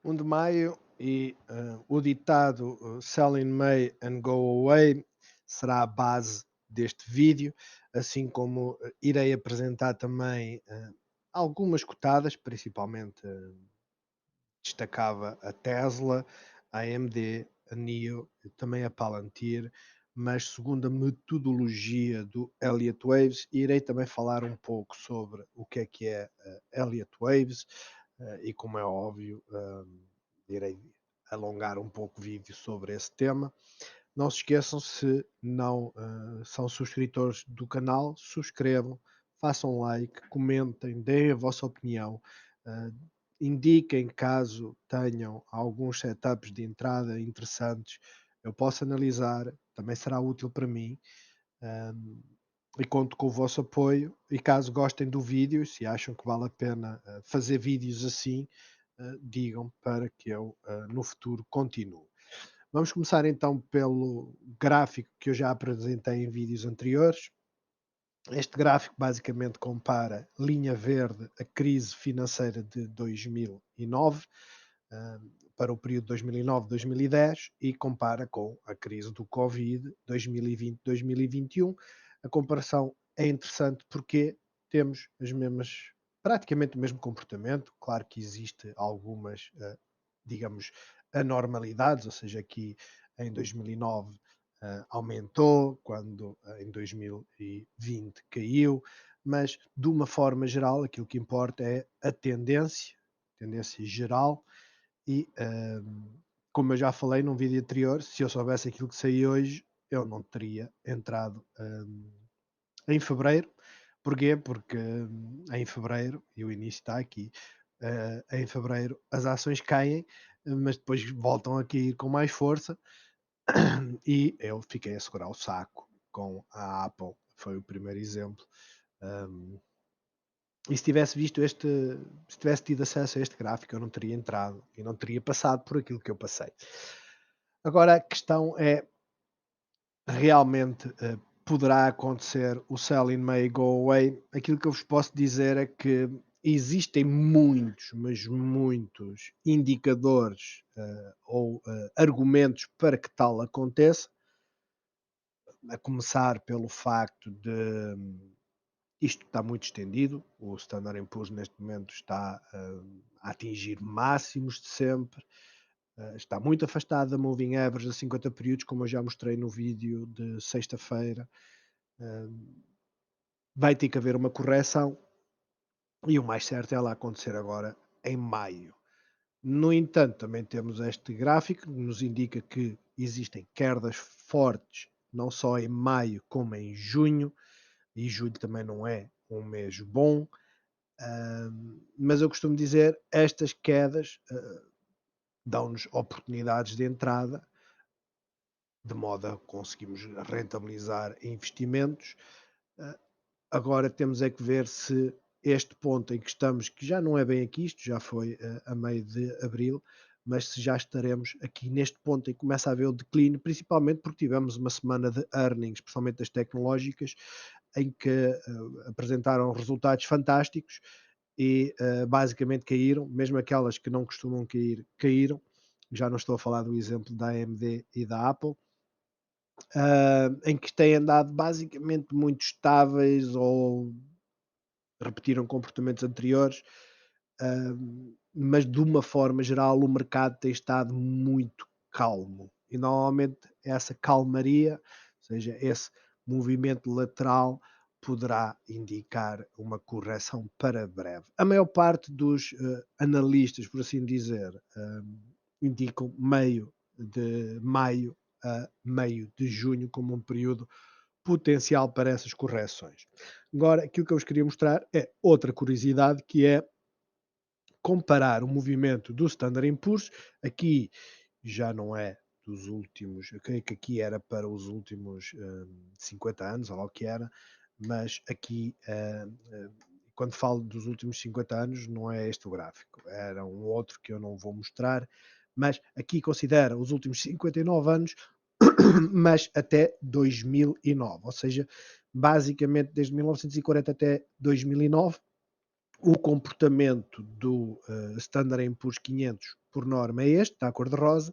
1 de maio e o ditado Sell in May and Go Away será a base deste vídeo, assim como irei apresentar também algumas cotadas, principalmente destacava a Tesla, a AMD, a NIO, também a Palantir, mas segundo a metodologia do Elliott Waves, irei também falar um pouco sobre o que é Elliott Waves e, como é óbvio, irei alongar um pouco o vídeo sobre esse tema. Não se esqueçam, se não são subscritores do canal, subscrevam, façam like, comentem, deem a vossa opinião, uh, indiquem caso tenham alguns setups de entrada interessantes, eu posso analisar, também será útil para mim. E conto com o vosso apoio. E caso gostem do vídeo, se acham que vale a pena fazer vídeos assim, digam para que eu no futuro continue. Vamos começar então pelo gráfico que eu já apresentei em vídeos anteriores. Este gráfico basicamente compara linha verde a crise financeira de 2009 para o período 2009-2010 e compara com a crise do Covid 2020-2021. A comparação é interessante porque temos as mesmas, praticamente o mesmo comportamento. Claro que existe algumas, digamos, anormalidades, ou seja, aqui em 2009 aumentou, quando em 2020 caiu, mas de uma forma geral aquilo que importa é a tendência geral e, como eu já falei num vídeo anterior, se eu soubesse aquilo que saiu hoje, eu não teria entrado em fevereiro. Porquê? Porque em fevereiro, e o início está aqui, em fevereiro as ações caem, mas depois voltam a cair com mais força e eu fiquei a segurar o saco com a Apple, foi o primeiro exemplo. Um, e se tivesse tido acesso a este gráfico, eu não teria entrado e não teria passado por aquilo que eu passei. Agora a questão é, realmente poderá acontecer o sell in May go away? Aquilo que eu vos posso dizer é que existem muitos, mas muitos indicadores ou argumentos para que tal aconteça, a começar pelo facto de isto está muito estendido, o Standard and Poor's neste momento está a atingir máximos de sempre, está muito afastado da moving average a 50 períodos, como eu já mostrei no vídeo de sexta-feira. Vai ter que haver uma correção e o mais certo é ela acontecer agora em maio. No entanto, também temos este gráfico que nos indica que existem quedas fortes, não só em maio como em junho, e julho também não é um mês bom. Mas eu costumo dizer, estas quedas dão-nos oportunidades de entrada, de modo a conseguirmos rentabilizar investimentos. Uh, Agora temos é que ver se este ponto em que estamos, que já não é bem aqui, isto já foi a meio de abril, mas se já estaremos aqui neste ponto em que começa a haver o declínio, principalmente porque tivemos uma semana de earnings, principalmente das tecnológicas, em que apresentaram resultados fantásticos e basicamente caíram, mesmo aquelas que não costumam cair, caíram. Já não estou a falar do exemplo da AMD e da Apple, em que têm andado basicamente muito estáveis ou repetiram comportamentos anteriores, mas de uma forma geral o mercado tem estado muito calmo e normalmente essa calmaria, ou seja, esse movimento lateral poderá indicar uma correção para breve. A maior parte dos analistas, por assim dizer, indicam meio de maio a meio de junho como um período potencial para essas correções. Agora, aquilo que eu vos queria mostrar é outra curiosidade, que é comparar o movimento do Standard Poor's, aqui já não é dos últimos, eu creio que aqui era para os últimos 50 anos, ou lá o que era, mas aqui, quando falo dos últimos 50 anos, não é este o gráfico, era um outro que eu não vou mostrar, mas aqui considera os últimos 59 anos, mas até 2009, ou seja, basicamente desde 1940 até 2009, o comportamento do Standard Poor's 500 por norma é este, está a cor-de-rosa,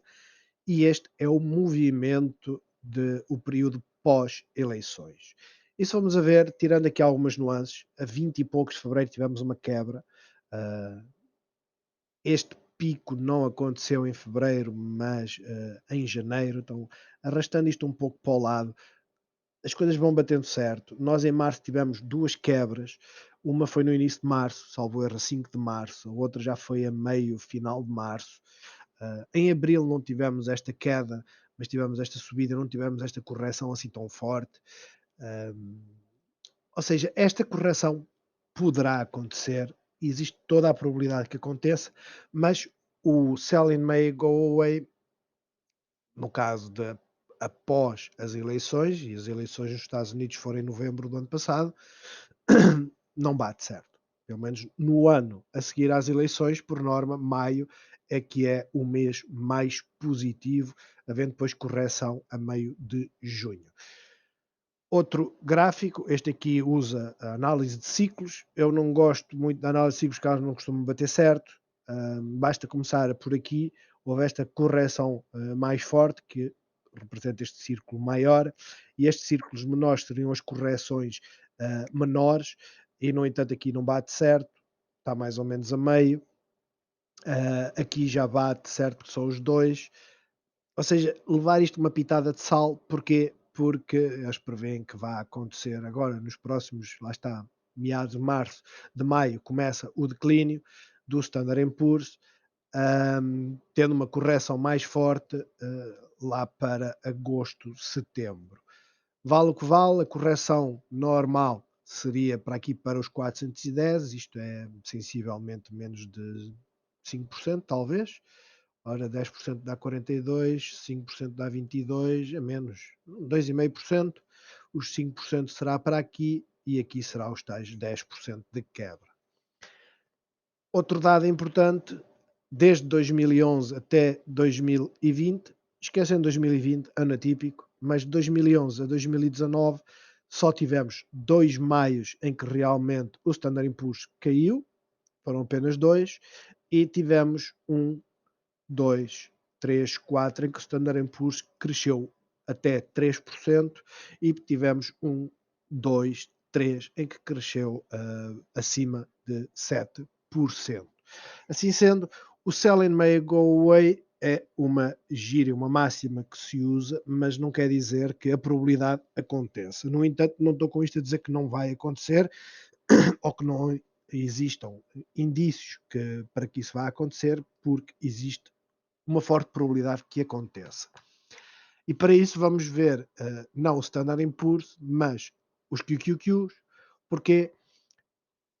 e este é o movimento de o período pós-eleições. E se formos a ver, tirando aqui algumas nuances, a 20 e poucos de fevereiro tivemos uma quebra, ah, este pico não aconteceu em fevereiro, mas, em janeiro, então arrastando isto um pouco para o lado, as coisas vão batendo certo. Nós em março tivemos 2 quebras, uma foi no início de março, salvo erro a 5 de março, a outra já foi a meio, final de março. Em abril não tivemos esta queda, mas tivemos esta subida, não tivemos esta correção assim tão forte. Hum, ou seja, esta correção poderá acontecer, existe toda a probabilidade que aconteça, mas o selling may go away no caso de após as eleições, e as eleições nos Estados Unidos foram em novembro do ano passado, não bate certo. Pelo menos no ano a seguir às eleições, por norma, maio é que é o mês mais positivo, havendo depois correção a meio de junho. Outro gráfico, este aqui usa a análise de ciclos. Eu não gosto muito da análise de ciclos, porque elas não costumam bater certo. Basta começar por aqui. Houve esta correção mais forte, que representa este círculo maior, e estes círculos menores seriam as correções menores, e no entanto aqui não bate certo, está mais ou menos a meio. Aqui já bate certo, porque são os dois. Ou seja, levar isto uma pitada de sal, porquê? Porque eles prevêem que vai acontecer agora nos próximos, lá está, meados de maio, começa o declínio do Standard Poor's, tendo uma correção mais forte lá para agosto, setembro. Vale o que vale, a correção normal seria para aqui para os 410, isto é sensivelmente menos de 5%, talvez. Ora, 10% dá 42, 5% dá 22, a menos 2,5%. Os 5% será para aqui e aqui será os tais 10% de quebra. Outro dado importante, desde 2011 até 2020, esquecem 2020, ano atípico, mas de 2011 a 2019 só tivemos 2 maios em que realmente o Standard Poor's caiu, foram apenas 2, e tivemos 2, 3, 4 em que o Standard Poor's cresceu até 3% e tivemos 2, 3 em que cresceu acima de 7%. Assim sendo, o selling may go away é uma gíria, uma máxima que se usa, mas não quer dizer que a probabilidade aconteça. No entanto, não estou com isto a dizer que não vai acontecer ou que não existam indícios para que isso vá acontecer, porque existe uma forte probabilidade que aconteça. E para isso vamos ver não o Standard Poor's, mas os QQQs, porque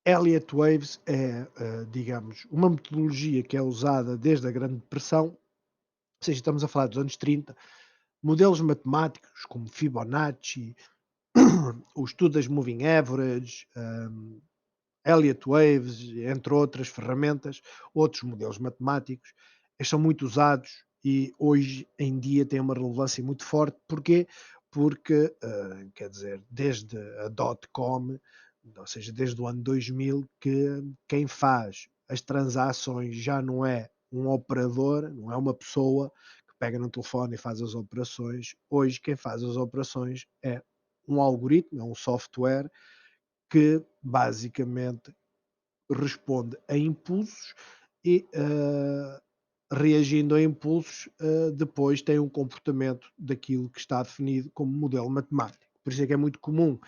Elliott Waves é, digamos, uma metodologia que é usada desde a Grande Depressão, ou seja, estamos a falar dos anos 30, modelos matemáticos como Fibonacci, o estudo das Moving Average, Elliott Waves, entre outras ferramentas, outros modelos matemáticos, eles são muito usados e hoje em dia têm uma relevância muito forte. Porquê? Porque, quer dizer, desde a dot-com, ou seja, desde o ano 2000, que quem faz as transações já não é um operador, não é uma pessoa que pega no telefone e faz as operações. Hoje quem faz as operações é um algoritmo, é um software que basicamente responde a impulsos e, reagindo a impulsos, depois tem um comportamento daquilo que está definido como modelo matemático. Por isso é que é muito comum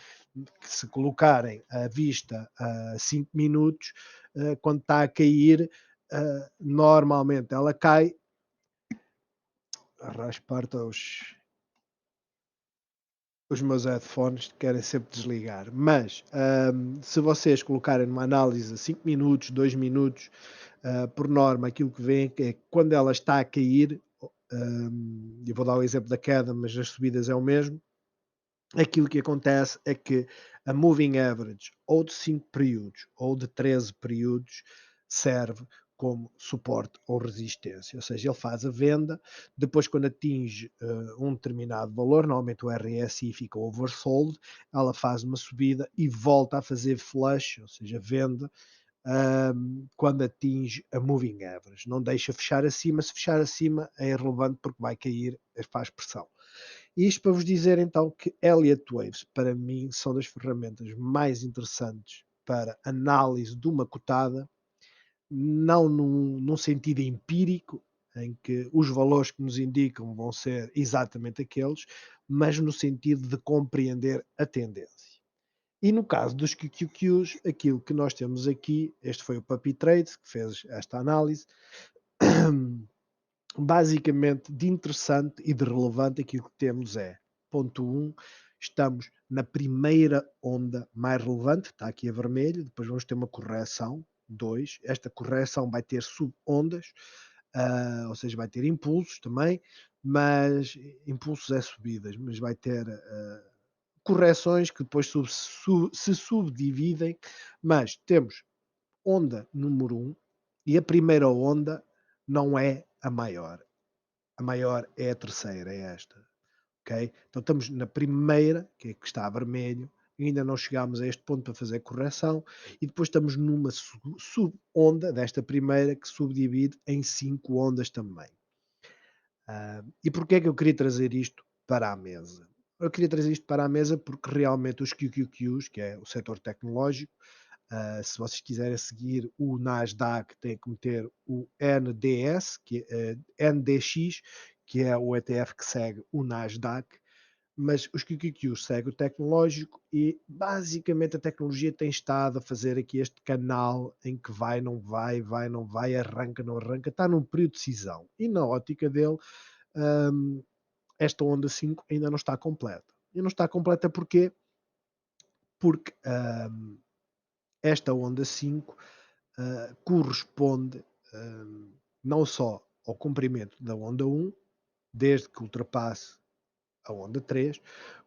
que se colocarem a vista a 5 minutos, quando está a cair, normalmente ela cai a raspar os meus headphones querem sempre desligar. Mas se vocês colocarem numa análise a 5 minutos, 2 minutos, por norma, aquilo que vem é que quando ela está a cair, e vou dar o exemplo da queda, mas as subidas é o mesmo, aquilo que acontece é que a moving average ou de 5 períodos ou de 13 períodos serve como suporte ou resistência, ou seja, ele faz a venda, depois quando atinge um determinado valor, normalmente o RSI fica oversold, ela faz uma subida e volta a fazer flush, ou seja, venda, quando atinge a moving average. Não deixa fechar acima, se fechar acima é irrelevante porque vai cair, faz pressão. Isto para vos dizer então que Elliott Waves, para mim, são das ferramentas mais interessantes para análise de uma cotada, não num sentido empírico, em que os valores que nos indicam vão ser exatamente aqueles, mas no sentido de compreender a tendência. E no caso dos QQQs, aquilo que nós temos aqui, este foi o Puppy Trade que fez esta análise, basicamente de interessante e de relevante aquilo que temos é, ponto 1, estamos na primeira onda mais relevante, está aqui a vermelho, depois vamos ter uma correção, 2, esta correção vai ter sub-ondas, ou seja, vai ter impulsos também, mas impulsos é subidas, mas vai ter correções que depois se subdividem, mas temos onda número 1 e a primeira onda não é a maior. A maior é a terceira, é esta. Ok? Então estamos na primeira, que é que está a vermelho, ainda não chegámos a este ponto para fazer correção, e depois estamos numa sub-onda desta primeira que subdivide em 5 ondas também. E porquê é que eu queria trazer isto para a mesa? Eu queria trazer isto para a mesa porque realmente os QQQs, que é o setor tecnológico, se vocês quiserem seguir o Nasdaq, têm que meter o NDS, NDX, que é o ETF que segue o Nasdaq, mas os QQQs seguem o tecnológico e basicamente a tecnologia tem estado a fazer aqui este canal em que vai, não vai, arranca, não arranca, está num período de decisão. E na ótica dele, hum, esta onda 5 ainda não está completa. E não está completa porquê? Porque esta onda 5 corresponde não só ao comprimento da onda 1, desde que ultrapasse a onda 3,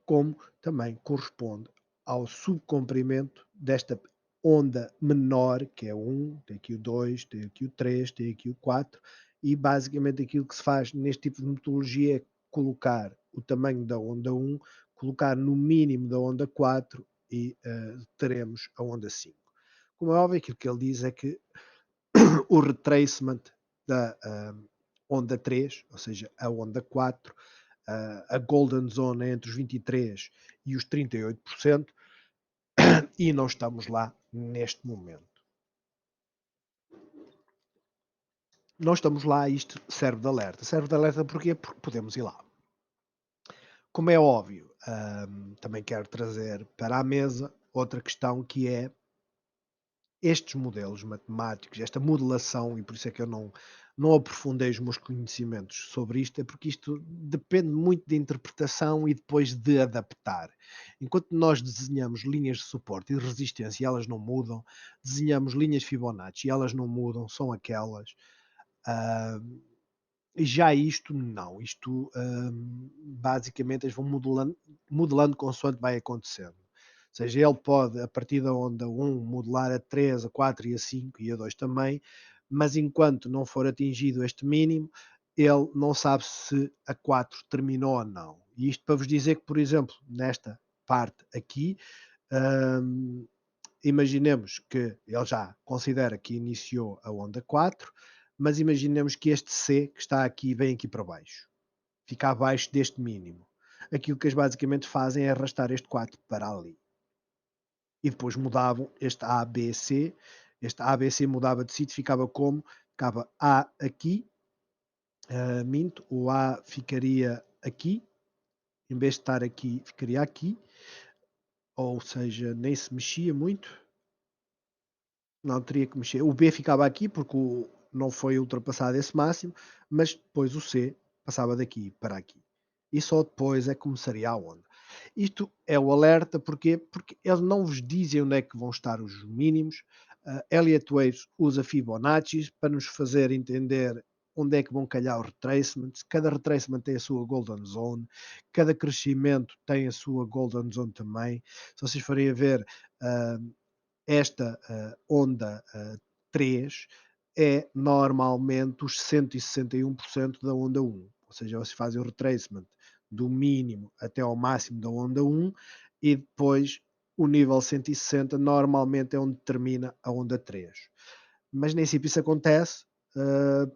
como também corresponde ao subcomprimento desta onda menor, que é o 1, tem aqui o 2, tem aqui o 3, tem aqui o 4, e basicamente aquilo que se faz neste tipo de metodologia é colocar o tamanho da onda 1, colocar no mínimo da onda 4 e teremos a onda 5. Como é óbvio, aquilo que ele diz é que o retracement da onda 3, ou seja, a onda 4, a golden zone é entre os 23% e os 38%, e não estamos lá neste momento. Não estamos lá, isto serve de alerta. Serve de alerta porquê? Porque podemos ir lá. Como é óbvio, também quero trazer para a mesa outra questão que é estes modelos matemáticos, esta modelação, e por isso é que eu não aprofundei os meus conhecimentos sobre isto, é porque isto depende muito de interpretação e depois de adaptar. Enquanto nós desenhamos linhas de suporte e de resistência e elas não mudam, desenhamos linhas Fibonacci e elas não mudam, são aquelas. Ah, já isto não, isto basicamente eles vão modelando consoante vai acontecendo. Ou seja, ele pode, a partir da onda 1, modelar a 3, a 4 e a 5 e a 2 também, mas enquanto não for atingido este mínimo, ele não sabe se a 4 terminou ou não. E isto para vos dizer que, por exemplo, nesta parte aqui, hum, imaginemos que ele já considera que iniciou a onda 4, mas imaginemos que este C que está aqui vem aqui para baixo, fica abaixo deste mínimo. Aquilo que eles basicamente fazem é arrastar este 4 para ali. E depois mudavam este A, B, C. Este A, B, C mudava de sítio, ficava como? Ficava A aqui, minto, o A ficaria aqui, em vez de estar aqui, ficaria aqui, ou seja, nem se mexia muito. Não teria que mexer. O B ficava aqui porque não foi ultrapassado esse máximo, mas depois o C passava daqui para aqui. E só depois é que começaria a onda. Isto é o alerta porque eles não vos dizem onde é que vão estar os mínimos. Elliott Waves usa Fibonacci para nos fazer entender onde é que vão calhar os retracements. Cada retracement tem a sua golden zone, cada crescimento tem a sua golden zone também. Se vocês forem a ver, uh, esta onda 3 é normalmente os 161% da onda 1. Ou seja, vocês fazem o retracement do mínimo até ao máximo da onda 1 e depois o nível 160 normalmente é onde termina a onda 3. Mas nem sempre isso acontece,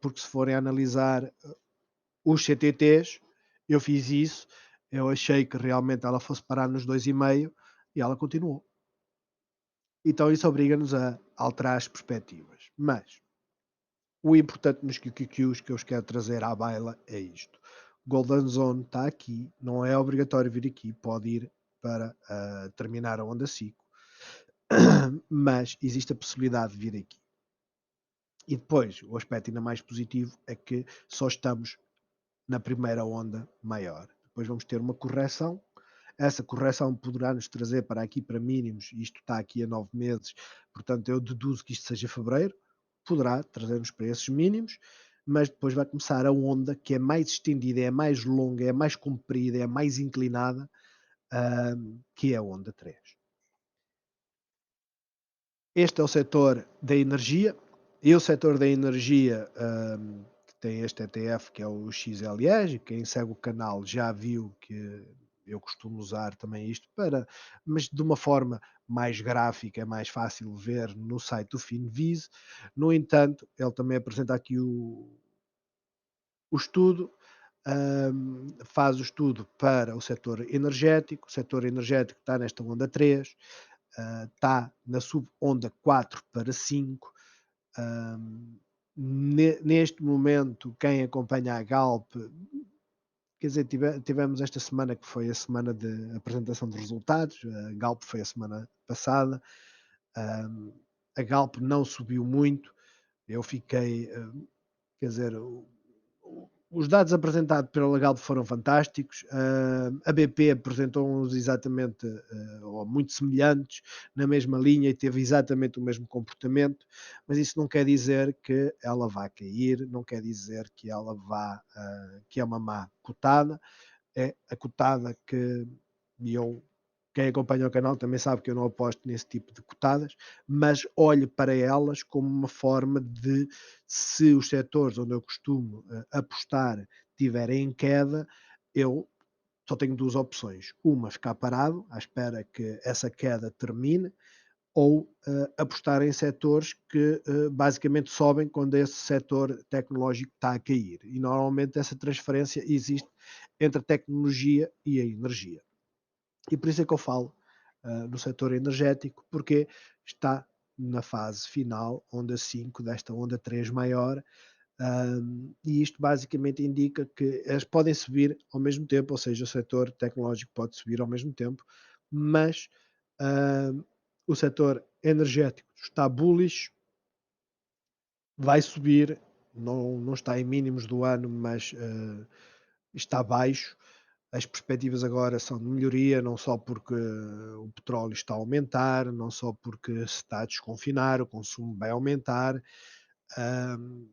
porque se forem analisar os CTTs, eu fiz isso, eu achei que realmente ela fosse parar nos 2,5 e ela continuou. Então isso obriga-nos a alterar as perspectivas. Mas o importante nos QQQs que eu vos quero trazer à baila é isto. Golden Zone está aqui, não é obrigatório vir aqui, pode ir para terminar a onda 5, mas existe a possibilidade de vir aqui. E depois, o aspecto ainda mais positivo é que só estamos na primeira onda maior. Depois vamos ter uma correção. Essa correção poderá nos trazer para aqui para mínimos, isto está aqui a 9 meses, portanto eu deduzo que isto seja fevereiro, poderá trazer-nos para esses mínimos, mas depois vai começar a onda que é mais estendida, é mais longa, é mais comprida, é mais inclinada, que é a onda 3. Este é o setor da energia, e o setor da energia tem este ETF que é o XLE, quem segue o canal já viu que eu costumo usar também isto mas de uma forma mais gráfica, é mais fácil ver no site do Finvise. No entanto, ele também apresenta aqui o estudo, faz o estudo para o setor energético está nesta onda 3, está na sub-onda 4 para 5. Neste momento, quem acompanha a Galp, quer dizer, tivemos esta semana que foi a semana de apresentação de resultados, a Galp foi a semana passada, a Galp não subiu muito, eu fiquei, quer dizer, os dados apresentados pela Galp foram fantásticos. A BP apresentou-uns exatamente ou muito semelhantes, na mesma linha e teve exatamente o mesmo comportamento, mas isso não quer dizer que ela vá cair, não quer dizer que ela que é uma má cotada. É a cotada que eu, quem acompanha o canal também sabe que eu não aposto nesse tipo de cotadas, mas olho para elas como uma forma de, se os setores onde eu costumo apostar tiverem em queda, eu só tenho duas opções. Uma, ficar parado à espera que essa queda termine, ou apostar em setores que basicamente sobem quando esse setor tecnológico está a cair. E normalmente essa transferência existe entre a tecnologia e a energia. E por isso é que eu falo no setor energético, porque está na fase final, onda 5 desta onda 3 maior, e isto basicamente indica que elas podem subir ao mesmo tempo, ou seja, o setor tecnológico pode subir ao mesmo tempo, mas o setor energético está bullish, vai subir, não está em mínimos do ano, mas está baixo. As perspectivas agora são de melhoria, não só porque o petróleo está a aumentar, não só porque se está a desconfinar, o consumo vai aumentar, hum,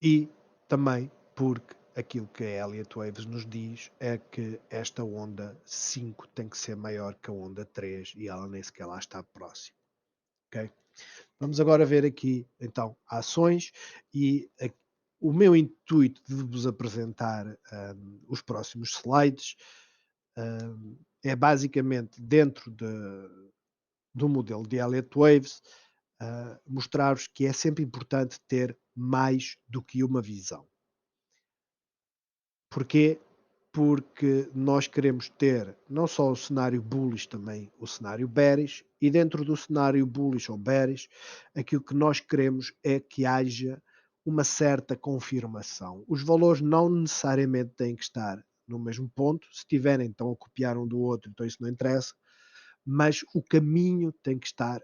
e também porque aquilo que a Elliott Waves nos diz é que esta onda 5 tem que ser maior que a onda 3 e ela nem sequer lá está próxima. Ok? Vamos agora ver aqui então ações e o meu intuito de vos apresentar os próximos slides é basicamente dentro do modelo de Elliott Waves mostrar-vos que é sempre importante ter mais do que uma visão. Porquê? Porque nós queremos ter não só o cenário bullish, também o cenário bearish, e dentro do cenário bullish ou bearish, aquilo que nós queremos é que haja uma certa confirmação. Os valores não necessariamente têm que estar no mesmo ponto, se tiverem, estão a copiar um do outro, então isso não interessa, mas o caminho tem que estar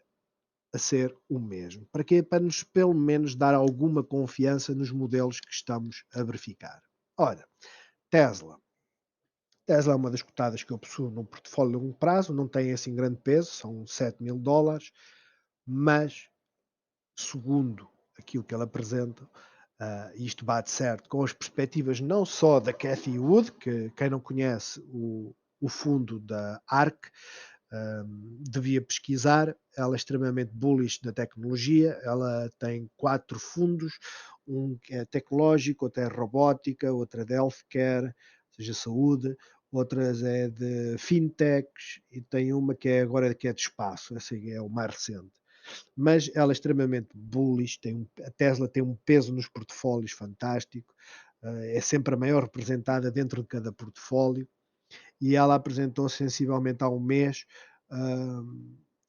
a ser o mesmo. Para quê? Para nos pelo menos dar alguma confiança nos modelos que estamos a verificar. Ora, Tesla. Tesla é uma das cotadas que eu possuo no portfólio a longo prazo, não tem assim grande peso, são 7.000 dólares, mas segundo aquilo que ele apresenta, isto bate certo com as perspectivas não só da Cathy Wood, que quem não conhece o fundo da ARK, devia pesquisar. Ela é extremamente bullish na tecnologia, ela tem 4 fundos, um que é tecnológico, outro é robótica, outro é de healthcare, ou seja, saúde, outras é de fintechs e tem uma que é agora que é de espaço, assim é o mais recente. Mas ela é extremamente bullish, a Tesla tem um peso nos portfólios fantástico, é sempre a maior representada dentro de cada portfólio e ela apresentou sensivelmente há um mês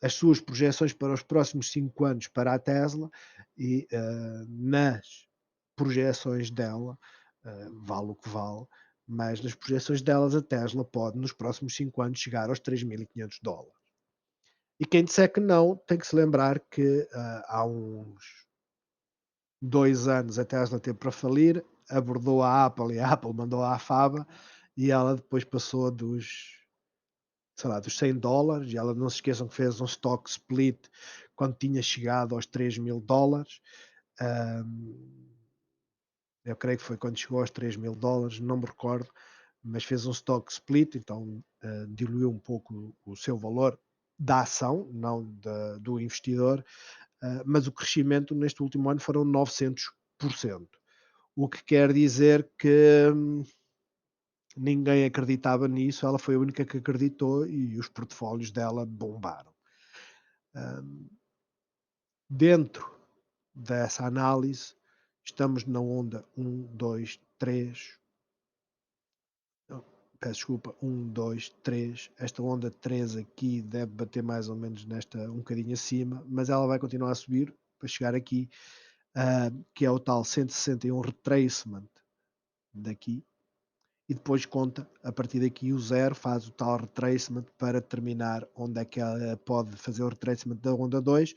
as suas projeções para os próximos 5 anos para a Tesla e nas projeções dela, vale o que vale, mas nas projeções delas a Tesla pode nos próximos 5 anos chegar aos $3.500. E quem disser que não, tem que se lembrar que há uns 2 anos a Tesla teve para falir, abordou a Apple e a Apple mandou à fava e ela depois passou dos, sei lá, dos $100 e ela não se esqueçam que fez um stock split quando tinha chegado aos $3.000. Eu creio que foi quando chegou aos $3.000, não me recordo, mas fez um stock split, então diluiu um pouco o seu valor da ação, não do investidor, mas o crescimento neste último ano foram 900%. O que quer dizer que ninguém acreditava nisso, ela foi a única que acreditou e os portfólios dela bombaram. Dentro dessa análise, estamos na onda 1, 2, 3. Peço desculpa, 1, 2, 3. Esta onda 3 aqui deve bater mais ou menos nesta, um bocadinho acima, mas ela vai continuar a subir para chegar aqui, que é o tal 161 retracement daqui, e depois conta a partir daqui o zero, faz o tal retracement para determinar onde é que ela pode fazer o retracement da onda 2.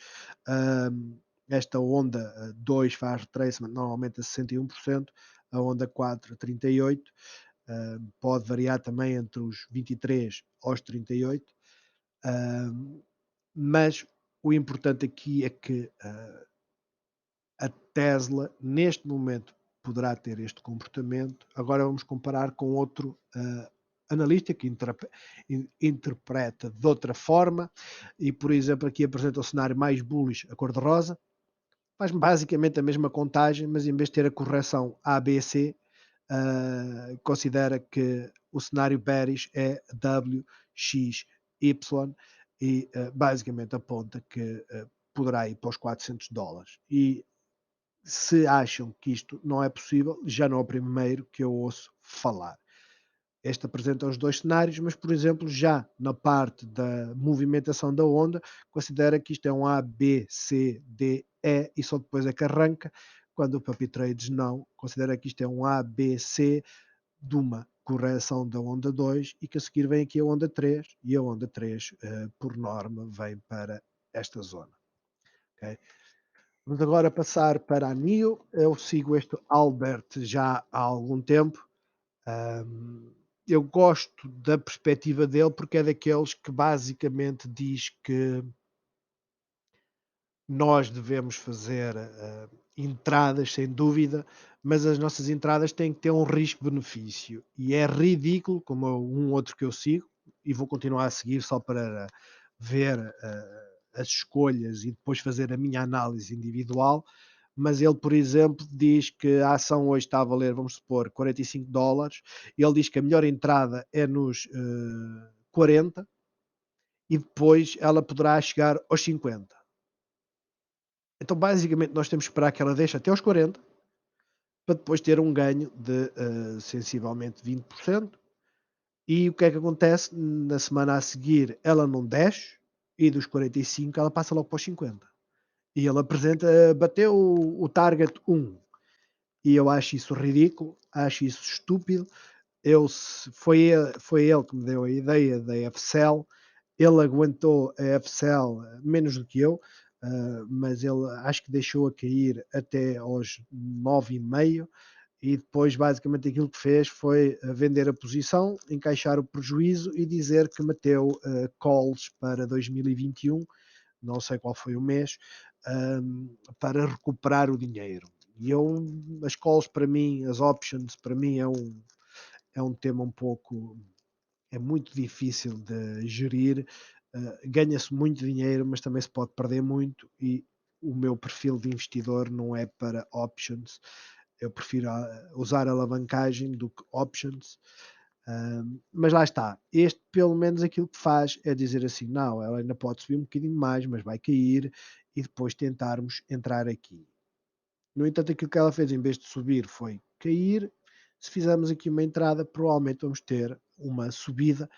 Esta onda 2 faz retracement normalmente a 61%, a onda 4 a 38%, pode variar também entre os 23 aos 38, mas o importante aqui é que a Tesla, neste momento, poderá ter este comportamento. Agora vamos comparar com outro analista que interpreta de outra forma e, por exemplo, aqui apresenta o cenário mais bullish, a cor-de-rosa, faz basicamente a mesma contagem, mas em vez de ter a correção ABC, considera que o cenário bearish é WXY e basicamente aponta que poderá ir para os $400. E se acham que isto não é possível, já não é o primeiro que eu ouço falar. Este apresenta os dois cenários, mas, por exemplo, já na parte da movimentação da onda, considera que isto é um A, B, C, D, E e só depois é que arranca, quando o Puppy Trades não, considera que isto é um A, B, C de uma correção da onda 2 e que a seguir vem aqui a onda 3 e a onda 3, por norma, vem para esta zona. Okay? Vamos agora passar para a NIO. Eu sigo este Albert já há algum tempo. Eu gosto da perspectiva dele porque é daqueles que basicamente diz que nós devemos fazer entradas, sem dúvida, mas as nossas entradas têm que ter um risco-benefício. E é ridículo, como um outro que eu sigo, e vou continuar a seguir só para ver as escolhas e depois fazer a minha análise individual. Mas ele, por exemplo, diz que a ação hoje está a valer, vamos supor, $45. Ele diz que a melhor entrada é nos 40 e depois ela poderá chegar aos 50. Então, basicamente, nós temos que esperar que ela deixe até aos 40 para depois ter um ganho de sensivelmente 20%. E o que é que acontece? Na semana a seguir, ela não desce e dos 45 ela passa logo para os 50. E ele apresenta, bateu o target 1. E eu acho isso ridículo, acho isso estúpido. Foi ele que me deu a ideia da FCL. Ele aguentou a FCL menos do que eu, mas ele acho que deixou a cair até aos 9,5 e depois basicamente aquilo que fez foi vender a posição, encaixar o prejuízo e dizer que meteu calls para 2021, não sei qual foi o mês, para recuperar o dinheiro. E as calls para mim, as options para mim é um tema um pouco, é muito difícil de gerir, ganha-se muito dinheiro, mas também se pode perder muito e o meu perfil de investidor não é para options, eu prefiro usar alavancagem do que options. Mas lá está, este pelo menos aquilo que faz é dizer assim, não, ela ainda pode subir um bocadinho mais, mas vai cair e depois tentarmos entrar aqui. No entanto, aquilo que ela fez em vez de subir foi cair. Se fizermos aqui uma entrada, provavelmente vamos ter uma subida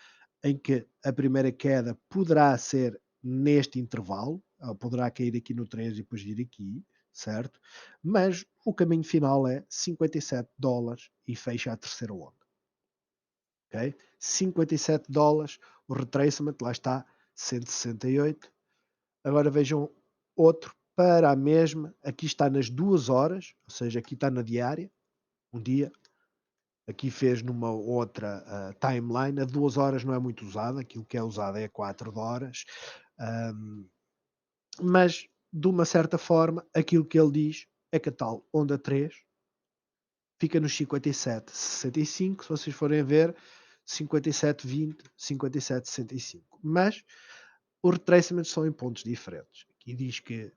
em que a primeira queda poderá ser neste intervalo, poderá cair aqui no 3 e depois vir aqui, certo? Mas o caminho final é $57 e fecha a terceira onda. Ok? $57, o retracement, lá está, 168. Agora vejam outro para a mesma, aqui está nas 2 horas, ou seja, aqui está na diária, um dia, aqui fez numa outra timeline, a 2 horas não é muito usada, aquilo que é usado é 4 horas, mas de uma certa forma, aquilo que ele diz é que a tal onda 3 fica nos 57,65, se vocês forem ver, 57,20, 57,65. Mas os retracements são em pontos diferentes. Aqui diz que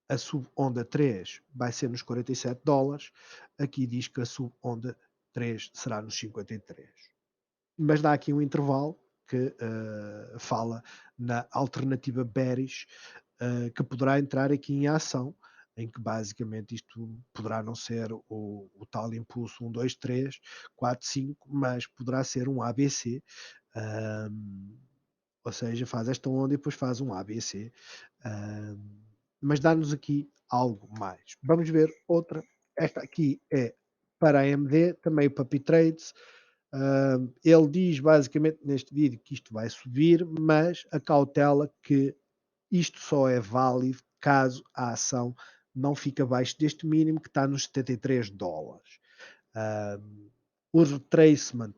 a sub-onda 3 vai ser nos $47, aqui diz que a sub-onda 3 será nos 53. Mas dá aqui um intervalo que fala na alternativa bearish, que poderá entrar aqui em ação, em que basicamente isto poderá não ser o tal impulso 1, 2, 3, 4, 5, mas poderá ser um ABC, ou seja, faz esta onda e depois faz um ABC, mas dá-nos aqui algo mais. Vamos ver outra. Esta aqui é para a AMD, também o Puppy Trades. Ele diz basicamente neste vídeo que isto vai subir, mas a cautela que isto só é válido caso a ação não fique abaixo deste mínimo que está nos $73. O retracement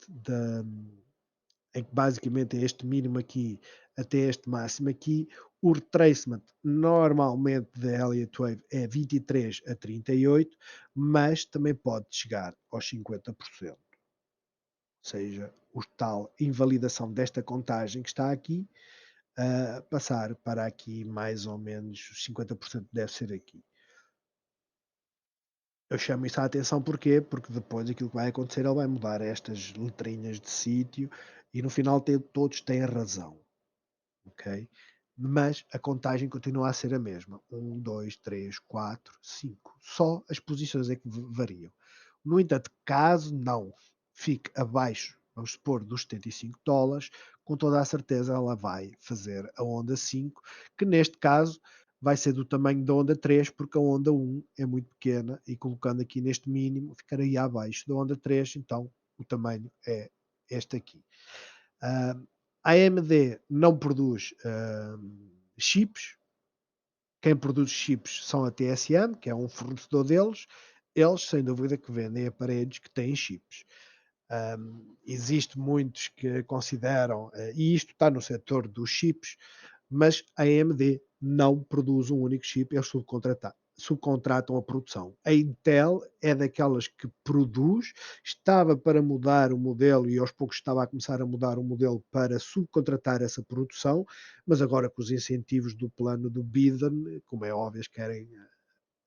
em que basicamente é este mínimo aqui até este máximo aqui, o retracement normalmente da Elliott Wave é 23 a 38, mas também pode chegar aos 50%. Ou seja, o tal invalidação desta contagem que está aqui, passar para aqui mais ou menos os 50% deve ser aqui. Eu chamo isso a atenção porquê? Porque depois aquilo que vai acontecer, ele vai mudar estas letrinhas de sítio e no final todos têm razão. Ok? Mas a contagem continua a ser a mesma. 1, 2, 3, 4, 5. Só as posições é que variam. No entanto, caso não fique abaixo, vamos supor, dos $75, com toda a certeza ela vai fazer a onda 5, que neste caso vai ser do tamanho da onda 3, porque a onda 1 é muito pequena e colocando aqui neste mínimo ficaria abaixo da onda 3, então o tamanho é este aqui. A AMD não produz chips. Quem produz chips são a TSM, que é um fornecedor deles. Eles, sem dúvida, que vendem aparelhos que têm chips. Existe muitos que consideram, e isto está no setor dos chips, mas a AMD não produz um único chip, eles subcontratam a produção. A Intel é daquelas que produz, estava para mudar o modelo e aos poucos estava a começar a mudar o modelo para subcontratar essa produção, mas agora com os incentivos do plano do Biden, como é óbvio, eles querem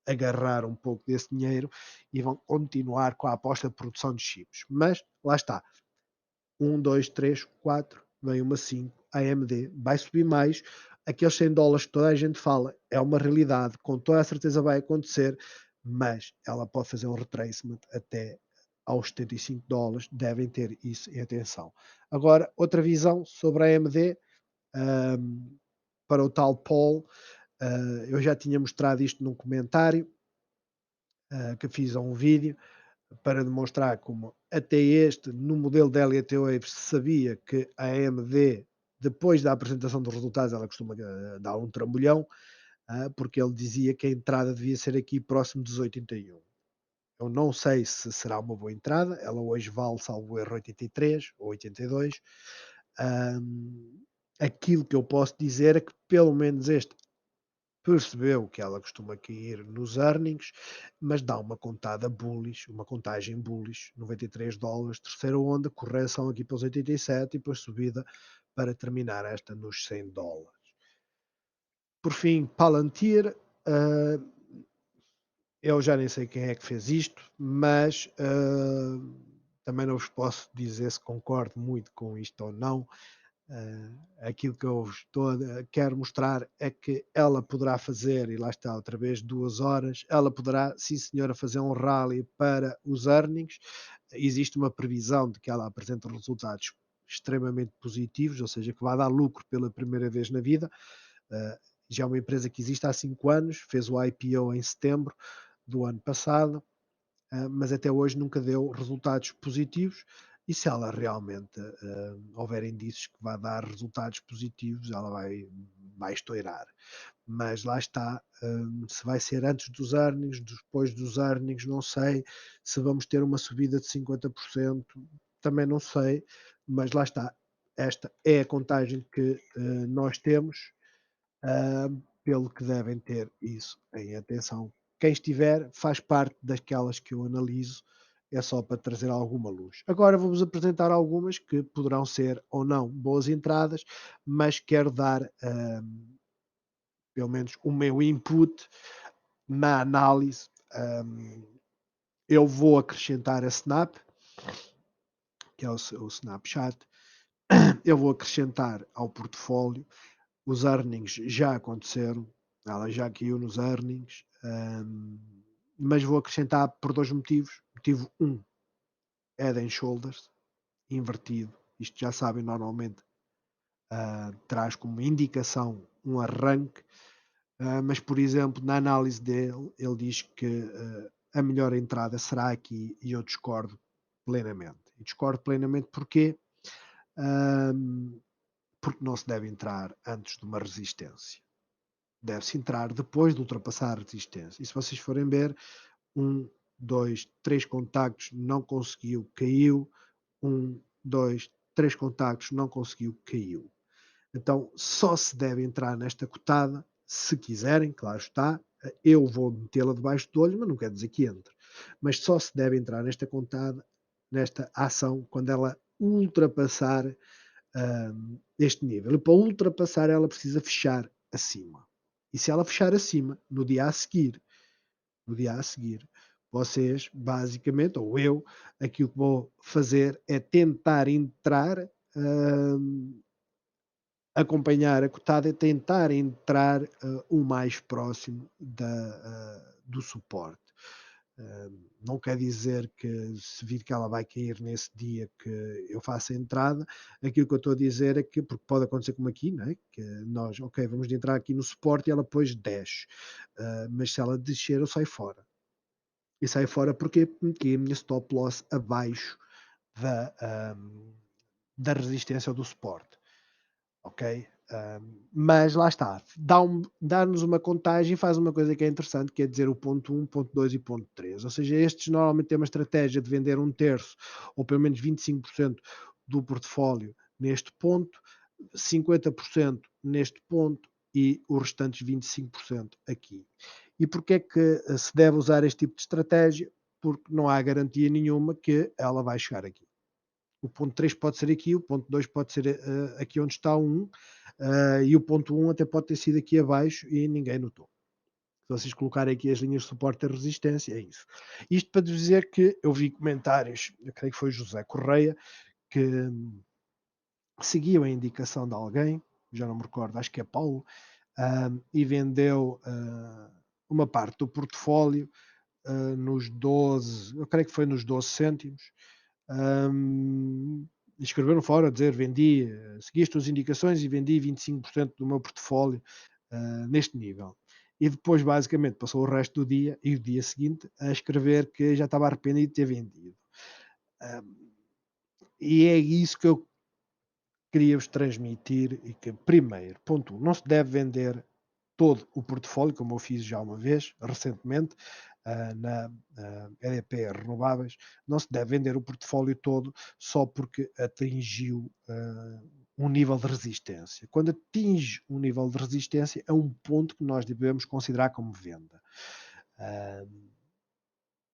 agarrar um pouco desse dinheiro e vão continuar com a aposta de produção de chips. Mas lá está, 1, 2, 3, 4, vem uma 5, a AMD vai subir mais, aqueles $100 que toda a gente fala é uma realidade, com toda a certeza vai acontecer, mas ela pode fazer um retracement até aos $75, devem ter isso em atenção. Agora, outra visão sobre a AMD, para o tal Paul, eu já tinha mostrado isto num comentário, que fiz a um vídeo, para demonstrar como até este, no modelo da Elliott Wave, se sabia que a AMD, depois da apresentação dos resultados, ela costuma dar um trambolhão, porque ele dizia que a entrada devia ser aqui próximo dos 81. Eu não sei se será uma boa entrada, ela hoje vale, salvo erro, 83 ou 82. Aquilo que eu posso dizer é que pelo menos este percebeu que ela costuma cair nos earnings, mas dá uma contada bullish, uma contagem bullish, $93, terceira onda, correção aqui para os 87 e depois subida para terminar esta nos $100. Por fim, Palantir, eu já nem sei quem é que fez isto, mas também não vos posso dizer se concordo muito com isto ou não. Aquilo que eu estou quero mostrar é que ela poderá fazer, e lá está outra vez, 2 horas, ela poderá, sim senhora, fazer um rally para os earnings. Existe uma previsão de que ela apresente resultados extremamente positivos, ou seja, que vai dar lucro pela primeira vez na vida. Uh, Já é uma empresa que existe há 5 anos, fez o IPO em setembro do ano passado, mas até hoje nunca deu resultados positivos. E se ela realmente houver indícios que vai dar resultados positivos, ela vai estourar. Mas lá está, se vai ser antes dos earnings, depois dos earnings, não sei. Se vamos ter uma subida de 50%, também não sei. Mas lá está, esta é a contagem que nós temos, pelo que devem ter isso em atenção. Quem estiver faz parte daquelas que eu analiso, é só para trazer alguma luz. Agora vou-vos apresentar algumas que poderão ser ou não boas entradas, mas quero dar pelo menos o meu input na análise. Eu vou acrescentar a Snap, que é o Snapchat, eu vou acrescentar ao portfólio. Os earnings já aconteceram, ela já caiu nos earnings, mas vou acrescentar por 2 motivos. Motivo 1, Head and Shoulders, invertido. Isto já sabem, normalmente traz como indicação um arranque, mas por exemplo, na análise dele, ele diz que a melhor entrada será aqui e eu discordo plenamente. E discordo plenamente porquê? Porque não se deve entrar antes de uma resistência. Deve-se entrar depois de ultrapassar a resistência. E se vocês forem ver, 1, 2, 3 contactos, não conseguiu, caiu. 1, 2, 3 contactos, não conseguiu, caiu. Então só se deve entrar nesta cotada se quiserem, claro está. Eu vou metê-la debaixo do olho, mas não quer dizer que entre. Mas só se deve entrar nesta contada, nesta ação, quando ela ultrapassar este nível. E para ultrapassar, ela precisa fechar acima. E se ela fechar acima, no dia a seguir, vocês, basicamente, ou eu, aquilo que vou fazer é tentar entrar, acompanhar a cotada e tentar entrar o mais próximo do suporte. Não quer dizer que se vir que ela vai cair nesse dia que eu faça a entrada. Aquilo que eu estou a dizer é que, porque pode acontecer como aqui, não é? Que nós, ok, vamos de entrar aqui no suporte e ela depois desce. Mas se ela descer, eu saio fora. E saio fora porque meti a minha stop loss abaixo da resistência do suporte. Ok? Mas lá está, dá-nos uma contagem e faz uma coisa que é interessante, que é dizer o ponto 1, ponto 2 e ponto 3. Ou seja, estes normalmente têm uma estratégia de vender 1/3 ou pelo menos 25% do portfólio neste ponto, 50% neste ponto e os restantes 25% aqui. E porquê é que se deve usar este tipo de estratégia? Porque não há garantia nenhuma que ela vai chegar aqui. O ponto 3 pode ser aqui, o ponto 2 pode ser aqui onde está o 1, e o ponto 1 até pode ter sido aqui abaixo e ninguém notou. Se vocês colocarem aqui as linhas de suporte e resistência, é isso. Isto para dizer que eu vi comentários, eu creio que foi José Correia, que seguiu a indicação de alguém, já não me recordo, acho que é Paulo, e vendeu uma parte do portfólio nos 12, eu creio que foi nos 12 cêntimos. Escreveram fora a dizer vendi, segui as tuas indicações e vendi 25% do meu portfólio neste nível. E depois, basicamente, passou o resto do dia e o dia seguinte a escrever que já estava arrependido de ter vendido. E é isso que eu queria-vos transmitir e que, primeiro, ponto 1, não se deve vender todo o portfólio, como eu fiz já uma vez, recentemente, na EDP Renováveis. Não se deve vender o portfólio todo só porque atingiu um nível de resistência. Quando atinge um nível de resistência, é um ponto que nós devemos considerar como venda.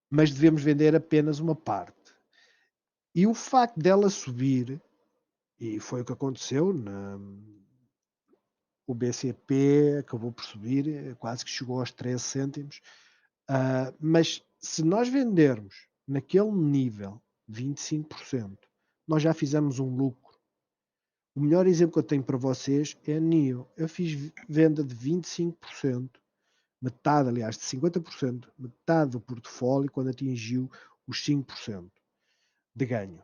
Mas devemos vender apenas uma parte. E o facto dela subir, e foi o que aconteceu, o BCP acabou por subir, quase que chegou aos 13 cêntimos. Mas se nós vendermos naquele nível 25%. Nós já fizemos um lucro. O melhor exemplo que eu tenho para vocês é a NIO. Eu fiz venda de 25%, metade, aliás, de 50%, metade do portfólio quando atingiu os 5% de ganho,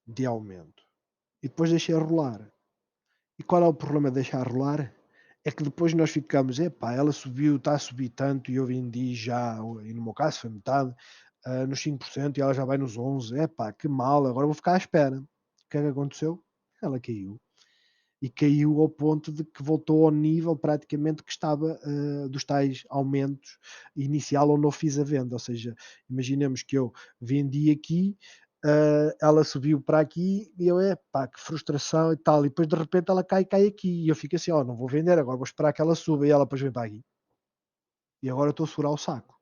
de aumento. E depois deixei rolar. E qual é o problema de deixar rolar? É que depois nós ficamos, epá, ela subiu, está a subir tanto e eu vendi já, e no meu caso foi metade, nos 5% e ela já vai nos 11%. Epá, que mal, agora vou ficar à espera. O que é que aconteceu? Ela caiu. E caiu ao ponto de que voltou ao nível praticamente que estava dos tais aumentos inicial onde eu fiz a venda. Ou seja, imaginemos que eu vendi aqui, ela subiu para aqui e eu, epá, que frustração e tal. E depois de repente ela cai aqui. E eu fico assim, ó, não vou vender, agora vou esperar que ela suba. E ela depois vem para aqui. E agora eu estou a segurar o saco.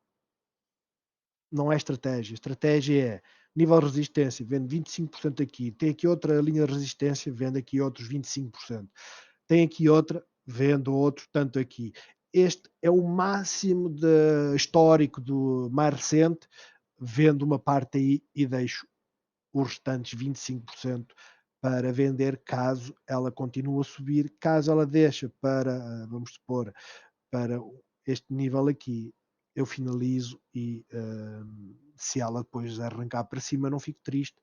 Não é estratégia. Estratégia é nível de resistência, vende 25% aqui. Tem aqui outra linha de resistência, vende aqui outros 25%. Tem aqui outra, vendo outro, tanto aqui. Este é o máximo de histórico do mais recente, vendo uma parte aí e deixo os restantes 25% para vender caso ela continue a subir, caso ela deixe para, vamos supor, para este nível aqui, eu finalizo e se ela depois arrancar para cima não fico triste,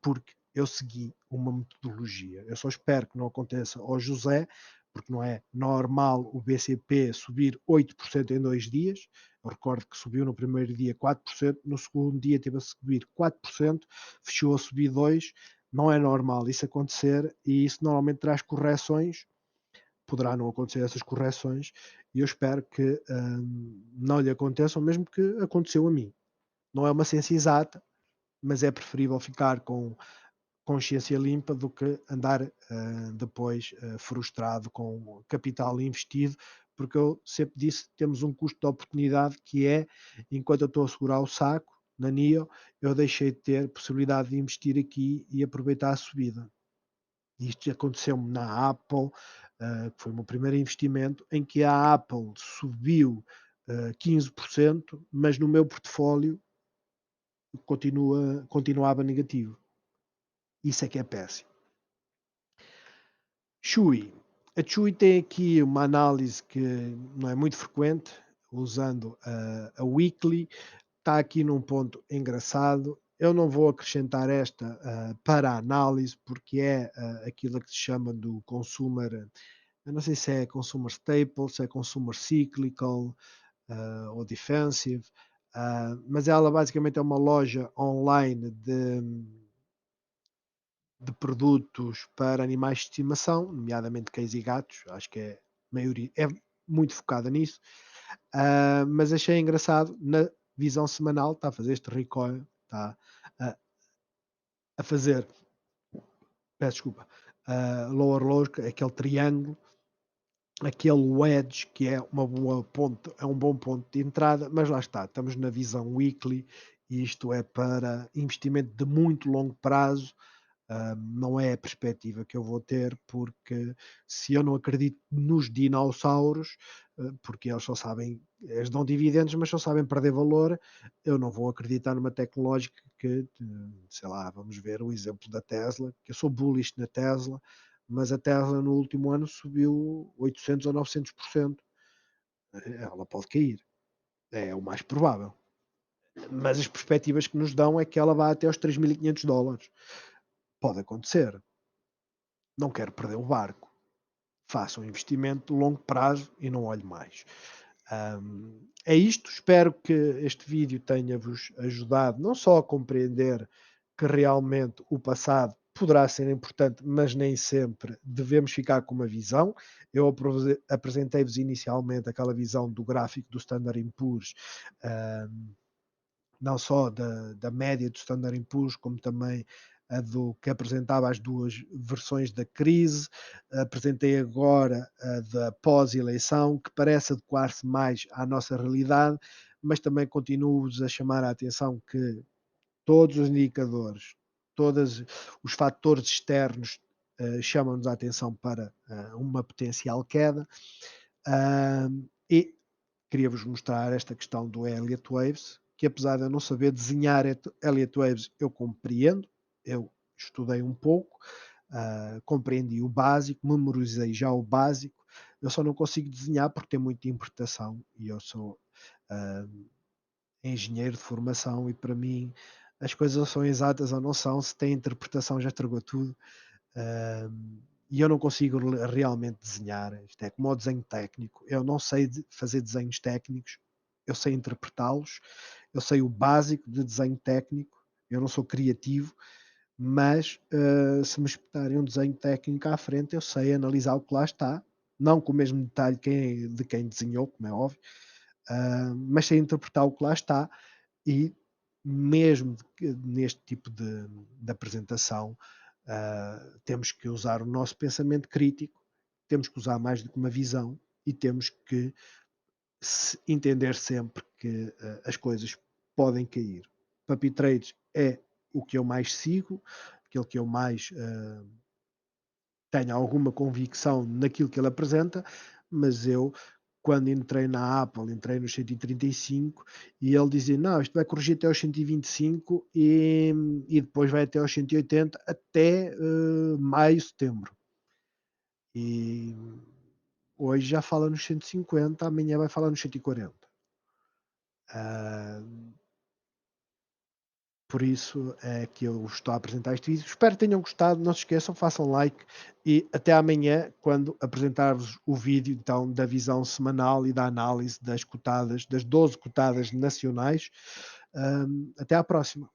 porque eu segui uma metodologia. Eu só espero que não aconteça ao José, porque não é normal o BCP subir 8% em 2 dias. Eu recordo que subiu no primeiro dia 4%, no segundo dia teve a subir 4%, fechou a subir 2%. Não é normal isso acontecer e isso normalmente traz correções. Poderá não acontecer essas correções e eu espero que não lhe aconteçam, mesmo que aconteceu a mim. Não é uma ciência exata, mas é preferível ficar com consciência limpa do que andar depois frustrado com capital investido, porque eu sempre disse que temos um custo de oportunidade que é, enquanto eu estou a segurar o saco na NIO, eu deixei de ter possibilidade de investir aqui e aproveitar a subida. Isto aconteceu-me na Apple, que foi o meu primeiro investimento, em que a Apple subiu 15%, mas no meu portfólio continuava negativo. Isso é que é péssimo. Chewy. A Chewy tem aqui uma análise que não é muito frequente, usando a Weekly. Está aqui num ponto engraçado. Eu não vou acrescentar esta para a análise, porque é aquilo que se chama do consumer. Eu não sei se é consumer staple, se é consumer cyclical ou defensive, mas ela basicamente é uma loja online de produtos para animais de estimação, nomeadamente cães e gatos. Acho que é maioria, é muito focada nisso. Mas achei engraçado na visão semanal, está a fazer este recoil, está a, a fazer, peço desculpa, lower low, aquele triângulo, aquele wedge que é uma boa ponte, é um bom ponto de entrada, mas lá está, estamos na visão weekly e isto é para investimento de muito longo prazo. Não é a perspectiva que eu vou ter, porque se eu não acredito nos dinossauros, porque eles só sabem, eles dão dividendos, mas só sabem perder valor, eu não vou acreditar numa tecnológica que, sei lá, vamos ver o exemplo da Tesla, que eu sou bullish na Tesla, mas a Tesla no último ano subiu 800 ou 900%. Ela pode cair, é o mais provável. Mas as perspectivas que nos dão é que ela vai até aos $3.500. Pode acontecer. Não quero perder o barco. Faça um investimento de longo prazo e não olhe mais. É isto. Espero que este vídeo tenha-vos ajudado não só a compreender que realmente o passado poderá ser importante, mas nem sempre devemos ficar com uma visão. Eu apresentei-vos inicialmente aquela visão do gráfico do Standard Poor's, não só da média do Standard Poor's, como também a do que apresentava as duas versões da crise. Apresentei agora a da pós-eleição, que parece adequar-se mais à nossa realidade, mas também continuo-vos a chamar a atenção que todos os indicadores, todos os fatores externos chamam-nos a atenção para uma potencial queda. E queria-vos mostrar esta questão do Elliott Waves, que apesar de eu não saber desenhar Elliott Waves, eu compreendo, eu estudei um pouco, compreendi o básico, memorizei já o básico, eu só não consigo desenhar porque tem muita interpretação e eu sou ah, engenheiro de formação e para mim as coisas ou são exatas ou não são, se tem interpretação já estragou tudo. Ah, e eu não consigo realmente desenhar. Isto é como o desenho técnico. Eu não sei fazer desenhos técnicos, eu sei interpretá-los, eu sei o básico de desenho técnico, eu não sou criativo, mas se me espetarem um desenho técnico à frente, eu sei analisar o que lá está, não com o mesmo detalhe de quem desenhou, como é óbvio, mas sei interpretar o que lá está e mesmo neste tipo de apresentação, temos que usar o nosso pensamento crítico, temos que usar mais do que uma visão e temos que entender sempre que as coisas podem cair. Puppy Trades é o que eu mais sigo, aquele que eu mais tenho alguma convicção naquilo que ele apresenta, mas eu, quando entrei na Apple, entrei nos 135 e ele dizia: Não, isto vai corrigir até aos 125 e depois vai até aos 180 até maio, setembro. E hoje já fala nos 150, amanhã vai falar nos 140. Por isso é que eu estou a apresentar este vídeo. Espero que tenham gostado. Não se esqueçam, façam like e até amanhã, quando apresentar-vos o vídeo então da visão semanal e da análise das cotadas, das 12 cotadas nacionais. Até à próxima.